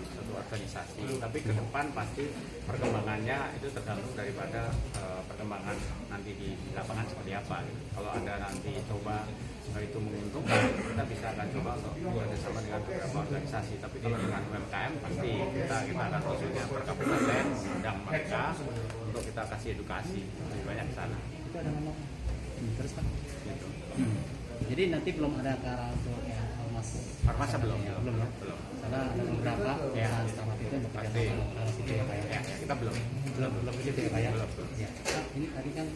satu organisasi. Tapi ke depan pasti perkembangannya itu tergantung daripada perkembangan nanti di lapangan seperti apa. Gitu. Kalau ada nanti coba itu menguntungkan, kita bisa akan coba untuk bekerjasama dengan beberapa organisasi. Tapi kalau dengan UMKM pasti kita akan khususnya per kabupaten undang mereka untuk kita kasih edukasi lebih banyak ke sana. Itu ada nama terus Pak. Gitu. Jadi nanti belum ada ke arah untuk Farmasa belum ya? Belum. Karena ada beberapa perusahaan startup itu yang bekerja sama ke arah situ ya Pak ya. Kita belum gitu ya Pak ya. Belum. Ya. Pak, ini tadi kan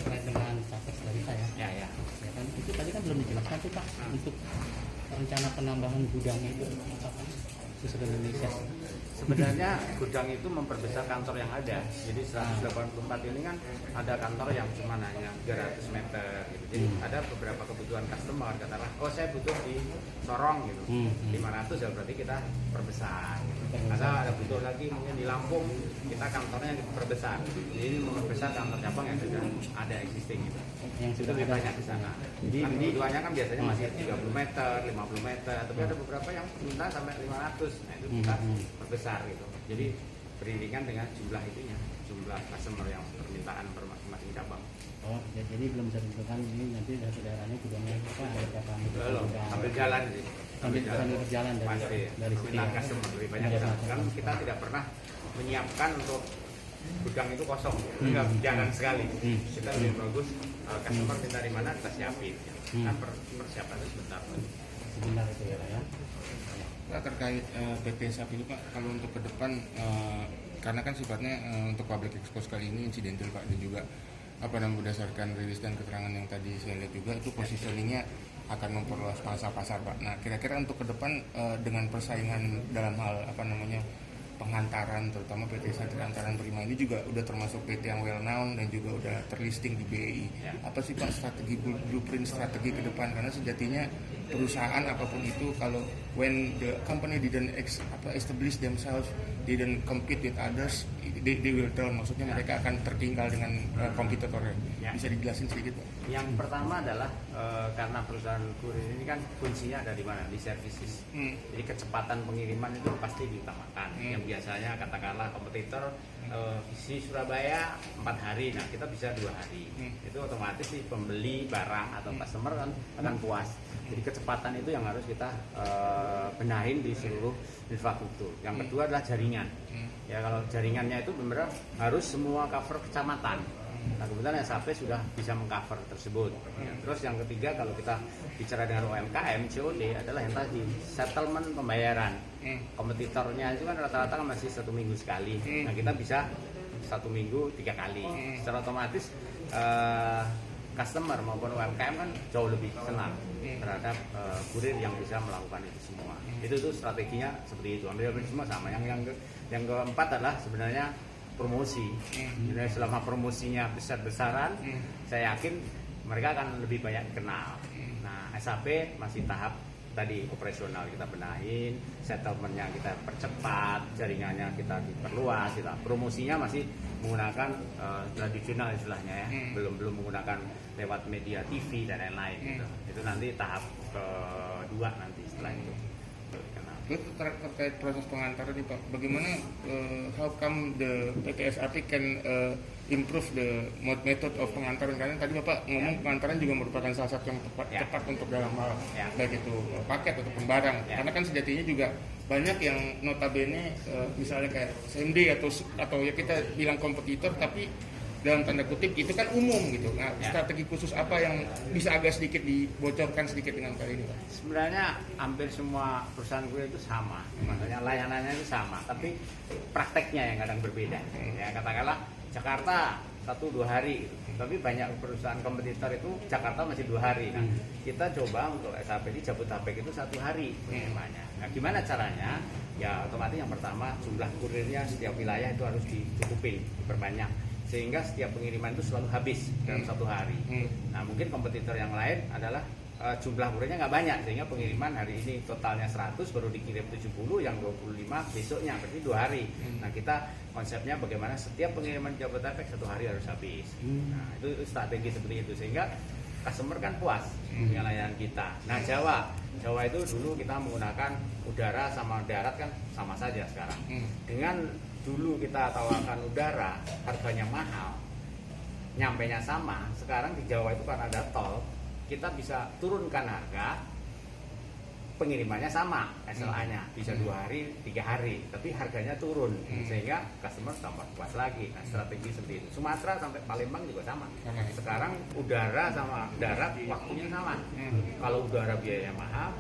terkait dengan capres dari saya. Ya. Ya kan itu tadi kan belum dijelaskan tuh Pak untuk rencana penambahan gudangnya itu apa di seluruh Indonesia. Sebenarnya gudang itu memperbesar kantor yang ada. Jadi 184 ini kan ada kantor yang cuma hanya 300 meter gitu. Jadi ada beberapa kebutuhan customer katakanlah, oh saya butuh di Sorong gitu. 500 ya berarti kita perbesar. Ada butuh lagi mungkin di Lampung, kita kantornya diperbesar. Jadi memperbesar kantor cabang yang sudah ada existing gitu. Yang Itu sudah lebih ada banyak di sana. Jadi kebutuhannya kan biasanya masih 30 meter, 50 meter, tapi ada beberapa yang minta sampai 500. Nah itu kita perbesar gitu. Jadi beriringan dengan jumlah itunya, jumlah customer yang permintaan per masing-masing cabang. Oh, ya, jadi belum bisa ditentukan ini nanti dari daerahnya gudangnya apa ada berapa Belum, sambil jalan sih. sambil berjalan dari situ minat ya. customer lebih banyak ke sana. Kan kita tidak pernah menyiapkan untuk gudang itu kosong, enggak jalan sekali. Kita lebih bagus customer minta di mana kita siapin. Nah, persiapan itu sebentar. Sebentar itu ya Pak ya. Pak, terkait PT SAP ini Pak, kalau untuk ke depan karena kan sifatnya untuk public expose kali ini insidental Pak, dan juga berdasarkan rilis dan keterangan yang tadi saya lihat juga itu positioningnya akan memperluas pasar Pak. Nah kira-kira untuk ke depan dengan persaingan dalam hal penghantaran, terutama PT Satria Antaran Prima ini juga udah termasuk PT yang well known dan juga udah terlisting di BEI. Apa sih Pak strategi blueprint strategi ke depan? Karena sejatinya perusahaan apapun itu kalau when the company didn't establish themselves, didn't compete with others, they will down. Maksudnya mereka akan tertinggal dengan kompetitornya. Bisa dijelasin sedikit Pak? Yang pertama adalah karena perusahaan kurir ini kan kuncinya ada di mana? Di services. Jadi kecepatan pengiriman itu pasti diutamakan. Yang biasanya katakanlah kompetitor di Surabaya 4 hari, nah kita bisa 2 hari. Itu otomatis sih pembeli barang atau customer kan akan puas. Jadi kecepatan itu yang harus kita benahin di seluruh infrastruktur. Yang kedua adalah jaringan. Ya kalau jaringannya itu benar harus semua cover kecamatan. Nah kebetulan SAP sudah bisa mengcover tersebut. Ya, terus yang ketiga kalau kita bicara dengan UMKM, COD adalah yang tadi settlement pembayaran. Kompetitornya itu kan rata-rata kan masih 1 minggu sekali. Nah kita bisa 1 minggu 3 kali. Secara otomatis customer maupun UMKM kan jauh lebih senang terhadap kurir yang bisa melakukan itu semua. Itu tuh strateginya seperti itu. Ambil semua sama. Yang keempat adalah sebenarnya promosi. Jadi selama promosinya besar-besaran, saya yakin mereka akan lebih banyak kenal. Nah, SAP masih tahap tadi operasional kita benahin, settlementnya kita percepat, jaringannya kita diperluas, promosinya masih menggunakan tradisional istilahnya ya, belum menggunakan lewat media TV dan lain-lain. Gitu. Itu nanti tahap kedua nanti setelah itu. Terkait proses pengantaran nih Pak, bagaimana how come the PT SAP can improve the method of pengantaran? Karena tadi Bapak ngomong pengantaran juga merupakan salah satu yang tepat untuk dalam hal baik itu paket ataupun barang. Karena kan sejatinya juga banyak yang notabene misalnya kayak SMD atau ya kita bilang kompetitor tapi dalam tanda kutip itu kan umum gitu. Nah, strategi khusus apa yang bisa agak sedikit dibocorkan sedikit dengan kali ini Pak? Sebenarnya hampir semua perusahaan kurir itu sama, maksudnya layanannya itu sama, tapi prakteknya yang kadang berbeda. Ya katakanlah Jakarta 1-2 hari gitu. Tapi banyak perusahaan kompetitor itu Jakarta masih 2 hari. Nah, kita coba untuk SAP di Jabodetabek itu 1 hari pengirimannya. Nah, gimana caranya? Ya otomatis yang pertama jumlah kurirnya setiap wilayah itu harus dicukupin, diperbanyak. Sehingga setiap pengiriman itu selalu habis dalam 1 hari. Nah mungkin kompetitor yang lain adalah jumlah kurirnya nggak banyak, sehingga pengiriman hari ini totalnya 100 baru dikirim 70, yang 25 besoknya, berarti 2 hari. Nah kita konsepnya bagaimana setiap pengiriman Jabodetabek 1 hari harus habis. Nah itu strategi seperti itu, sehingga customer kan puas dengan layanan kita. Nah Jawa Jawa itu dulu kita menggunakan udara sama darat kan sama saja sekarang. Dengan dulu kita tawarkan udara, harganya mahal, nyampainya sama. Sekarang di Jawa itu karena ada tol, kita bisa turunkan harga, pengirimannya sama, SLA-nya bisa 2 hari, 3 hari, tapi harganya turun, sehingga customer tambah puas lagi. Nah, strategi seperti itu. Sumatera sampai Palembang juga sama. Sekarang udara sama darat waktunya sama. Kalau udara biayanya mahal,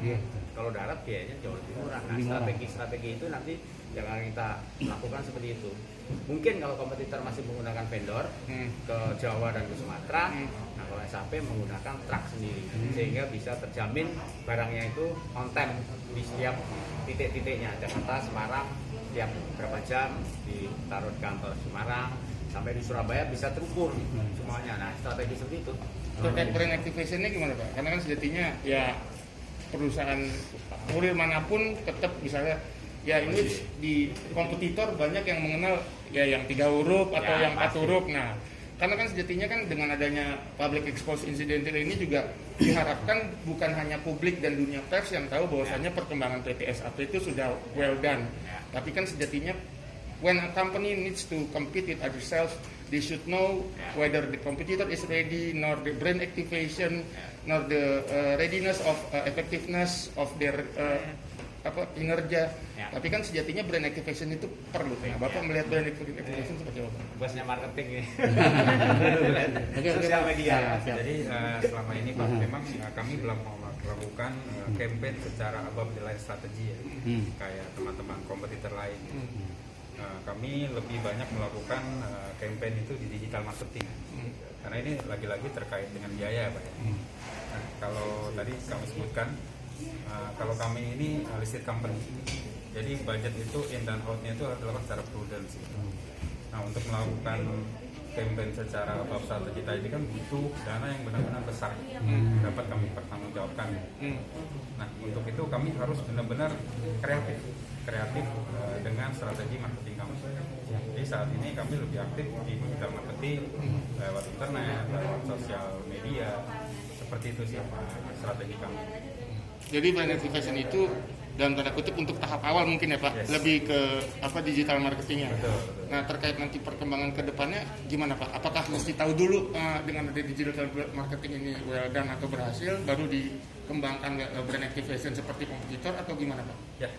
kalau darat biayanya jauh lebih murah. Nah, strategi itu nanti yang akan kita lakukan seperti itu. Mungkin kalau kompetitor masih menggunakan vendor ke Jawa dan ke Sumatera, nah kalau SAP menggunakan truk sendiri, sehingga bisa terjamin barangnya itu on time di setiap titik-titiknya. Jakarta, Semarang, setiap berapa jam ditaruh di kantor Semarang, sampai di Surabaya bisa terukur semuanya. Nah, strategi seperti itu. Terkait brand activation-nya gimana Pak? Karena kan sejatinya ya perusahaan kurir manapun tetap misalnya ya ini di kompetitor banyak yang mengenal ya yang 3 huruf atau yang 4 huruf. Nah, karena kan sejatinya kan dengan adanya public expose incidental ini juga diharapkan bukan hanya publik dan dunia pers yang tahu bahwasannya perkembangan PT SAP itu sudah well done. Tapi kan sejatinya when a company needs to compete with others, they should know whether the competitor is ready, nor the brand activation, nor the readiness of effectiveness of their kinerja. Tapi kan sejatinya brand activation itu perlu. Nah, Bapak melihat brand activation seperti apa? Bosnya marketing ini. Sosial media. Jadi selama ini Pak, memang kami belum melakukan campaign secara above the line strategi ya, kayak teman-teman kompetitor lain. Kami lebih banyak melakukan campaign itu di digital marketing, karena ini lagi-lagi terkait dengan biaya Pak ya. Nah, kalau tadi kami sebutkan, kalau kami ini listed company, jadi budget itu in dan out-nya itu harus dilakukan secara prudent. Nah, untuk melakukan campaign secara above strategi tadi kan butuh dana yang benar-benar besar, dapat kami pertanggungjawabkan. Nah, untuk itu kami harus benar-benar kreatif dengan strategi marketing kami. Jadi saat ini kami lebih aktif di digital marketing, lewat internet, lewat sosial media, seperti itu sih strategi kami. Jadi brand activation itu dalam tanda kutip untuk tahap awal mungkin ya Pak, lebih ke digital marketingnya. Betul. Nah, terkait nanti perkembangan ke depannya gimana Pak? Apakah mesti tahu dulu dengan ada digital marketing ini well done atau berhasil, baru dikembangkan brand activation seperti kompetitor atau gimana Pak? Ya,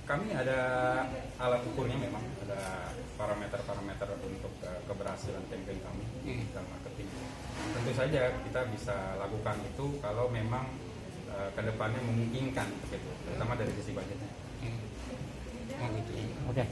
kami ada alat ukurnya, memang ada parameter-parameter untuk keberhasilan campaign kami digital marketing. Tentu saja kita bisa lakukan itu kalau memang kedepannya memungkinkan begitu, terutama dari sisi budgetnya. Oh gitu. Oke.